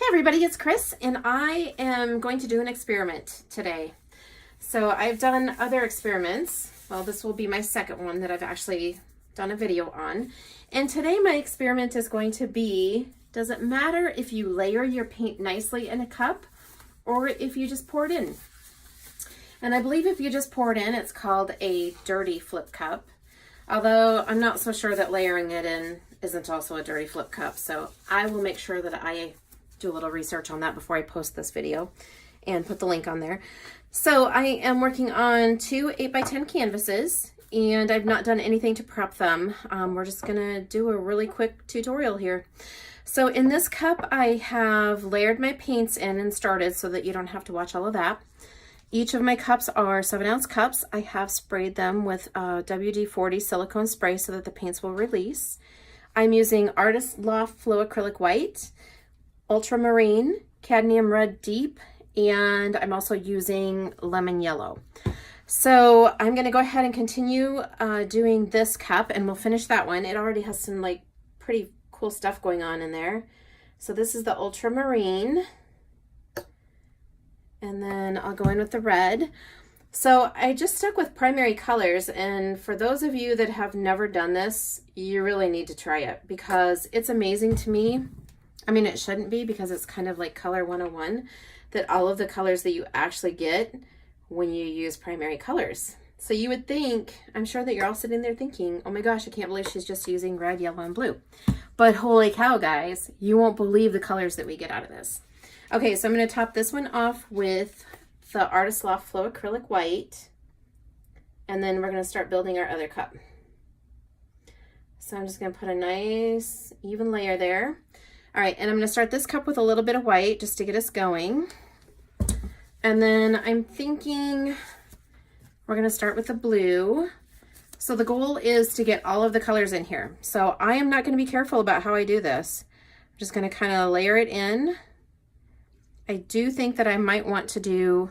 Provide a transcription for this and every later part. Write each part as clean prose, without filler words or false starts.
Hey everybody, it's Chris, and I am going to do an experiment today. So I've done other experiments. Well, this will be my second one that I've actually done a video on. And today my experiment is going to be, does it matter if you layer your paint nicely in a cup or if you just pour it in? And I believe if you just pour it in, it's called a dirty flip cup. Although I'm not so sure that layering it in isn't also a dirty flip cup. So I will make sure that I do a little research on that before I post this video and put the link on there. So I am working on two 8x10 canvases and I've not done anything to prep them. We're just gonna do a really quick tutorial here. So in this cup I have layered my paints in and started so that you don't have to watch all of that. Each of my cups are 7-ounce cups. I have sprayed them with WD-40 silicone spray so that the paints will release. I'm using Artist Loft Flow Acrylic White, Ultramarine, Cadmium Red Deep, and I'm also using Lemon Yellow. So I'm going to go ahead and continue doing this cup, and we'll finish that one. It already has some like pretty cool stuff going on in there. So this is the Ultramarine, and then I'll go in with the red. So I just stuck with primary colors, and for those of you that have never done this, you really need to try it because it's amazing to me. I mean, it shouldn't be because it's kind of like color 101, that all of the colors that you actually get when you use primary colors. So you would think, I'm sure that you're all sitting there thinking, oh my gosh, I can't believe she's just using red, yellow, and blue. But holy cow, guys, you won't believe the colors that we get out of this. Okay, so I'm going to top this one off with the Artist Loft Flow Acrylic White, and then we're going to start building our other cup. So I'm just going to put a nice even layer there. All right, and I'm gonna start this cup with a little bit of white just to get us going. And then I'm thinking we're gonna start with the blue. So the goal is to get all of the colors in here. So I am not gonna be careful about how I do this. I'm just gonna kind of layer it in. I do think that I might want to do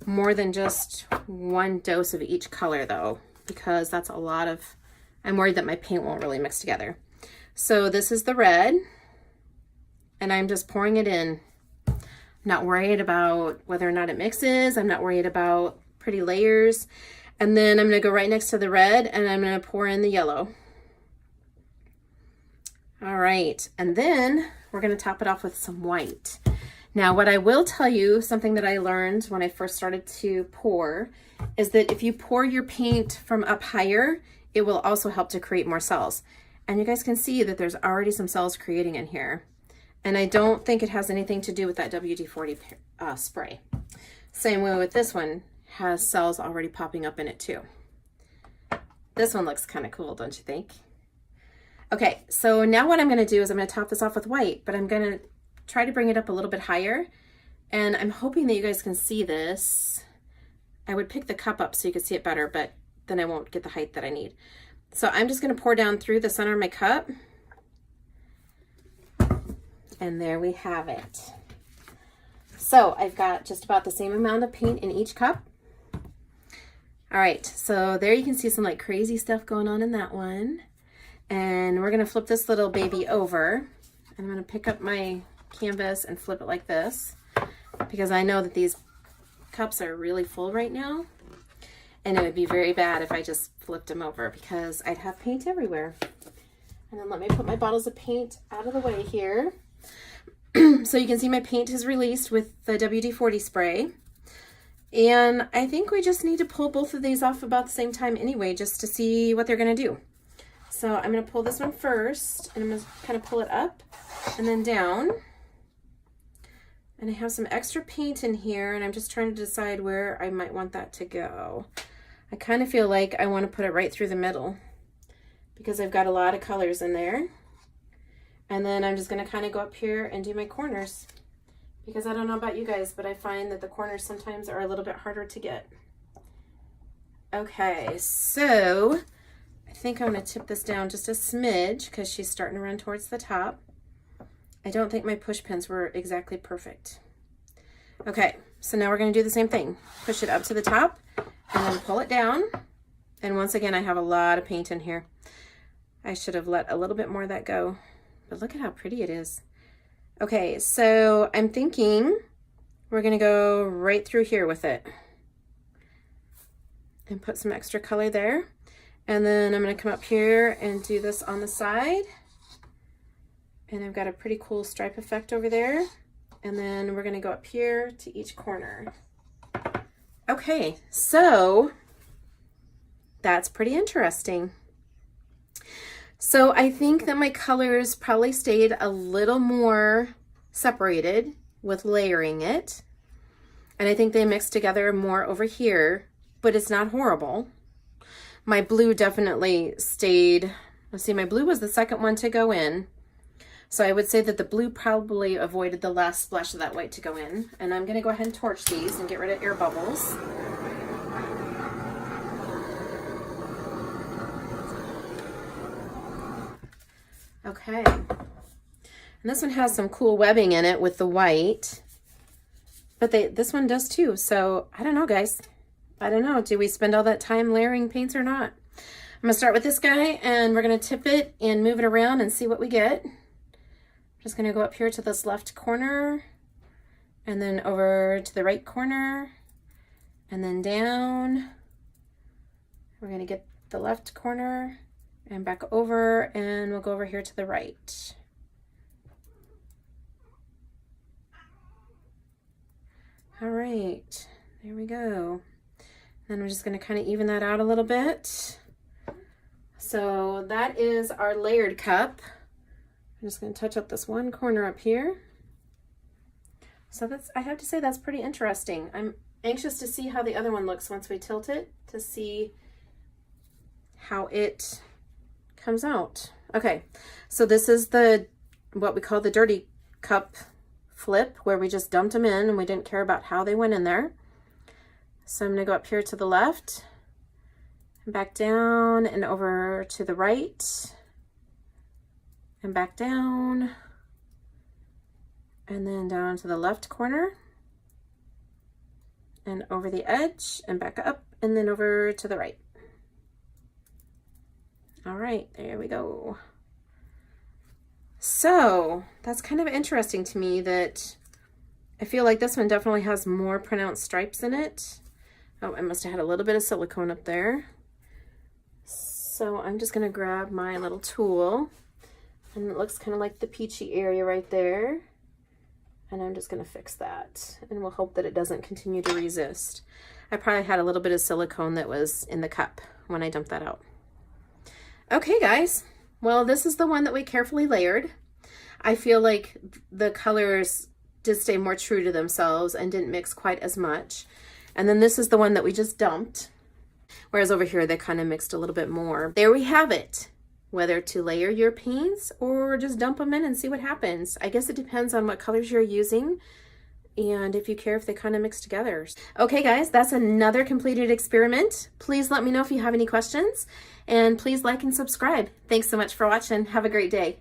more than just one dose of each color though, because that's a lot of, I'm worried that my paint won't really mix together. So this is the red. And I'm just pouring it in. I'm not worried about whether or not it mixes. I'm not worried about pretty layers. And then I'm gonna go right next to the red and I'm gonna pour in the yellow. All right, and then we're gonna top it off with some white. Now, what I will tell you, something that I learned when I first started to pour, is that if you pour your paint from up higher, it will also help to create more cells. And you guys can see that there's already some cells creating in here. And I don't think it has anything to do with that WD-40 spray. Same way with this one, has cells already popping up in it too. This one looks kind of cool, don't you think? Okay, so now what I'm gonna do is I'm gonna top this off with white, but I'm gonna try to bring it up a little bit higher. And I'm hoping that you guys can see this. I would pick the cup up so you could see it better, but then I won't get the height that I need. So I'm just gonna pour down through the center of my cup. And there we have it. So I've got just about the same amount of paint in each cup. All right, so there you can see some like crazy stuff going on in that one. And we're gonna flip this little baby over. And I'm gonna pick up my canvas and flip it like this, because I know that these cups are really full right now. And it would be very bad if I just flipped them over because I'd have paint everywhere. And then let me put my bottles of paint out of the way here. So you can see my paint is released with the WD-40 spray. And I think we just need to pull both of these off about the same time anyway, just to see what they're gonna do. So I'm gonna pull this one first, and I'm gonna kind of pull it up and then down. And I have some extra paint in here, and I'm just trying to decide where I might want that to go. I kind of feel like I wanna put it right through the middle because I've got a lot of colors in there. And then I'm just gonna kind of go up here and do my corners, because I don't know about you guys, but I find that the corners sometimes are a little bit harder to get. Okay, so I think I'm gonna tip this down just a smidge because she's starting to run towards the top. I don't think my push pins were exactly perfect. Okay, so now we're gonna do the same thing. Push it up to the top and then pull it down. And once again, I have a lot of paint in here. I should have let a little bit more of that go. But look at how pretty it is. Okay, so I'm thinking we're gonna go right through here with it and put some extra color there. And then I'm gonna come up here and do this on the side. And I've got a pretty cool stripe effect over there. And then we're gonna go up here to each corner. Okay, so that's pretty interesting. So I think that my colors probably stayed a little more separated with layering it. And I think they mixed together more over here, but it's not horrible. My blue definitely stayed, let's see, my blue was the second one to go in. So I would say that the blue probably avoided the last splash of that white to go in. And I'm gonna go ahead and torch these and get rid of air bubbles. Okay, and this one has some cool webbing in it with the white, but this one does too. So I don't know, guys. I don't know. Do we spend all that time layering paints or not? I'm gonna start with this guy and we're gonna tip it and move it around and see what we get. I'm just gonna go up here to this left corner and then over to the right corner and then down. We're gonna get the left corner and back over, and we'll go over here to the right. All right, there we go. Then I'm just gonna kind of even that out a little bit. So that is our layered cup. I'm just gonna touch up this one corner up here. So that's, I have to say, that's pretty interesting. I'm anxious to see how the other one looks once we tilt it, to see how it comes out. Okay, so this is the what we call the dirty cup flip, where we just dumped them in and we didn't care about how they went in there. So I'm gonna go up here to the left and back down and over to the right and back down and then down to the left corner and over the edge and back up and then over to the right. All right, there we go. So that's kind of interesting to me that I feel like this one definitely has more pronounced stripes in it. Oh, I must have had a little bit of silicone up there. So I'm just gonna grab my little tool, and it looks kind of like the peachy area right there. And I'm just gonna fix that, and we'll hope that it doesn't continue to resist. I probably had a little bit of silicone that was in the cup when I dumped that out. Okay, guys, well, this is the one that we carefully layered. I feel like the colors did stay more true to themselves and didn't mix quite as much. And then this is the one that we just dumped, whereas over here they kind of mixed a little bit more. There we have it. Whether to layer your paints or just dump them in and see what happens. I guess it depends on what colors you're using and if you care if they kind of mix together. Okay, guys, that's another completed experiment. Please let me know if you have any questions, and please like and subscribe. Thanks so much for watching. Have a great day.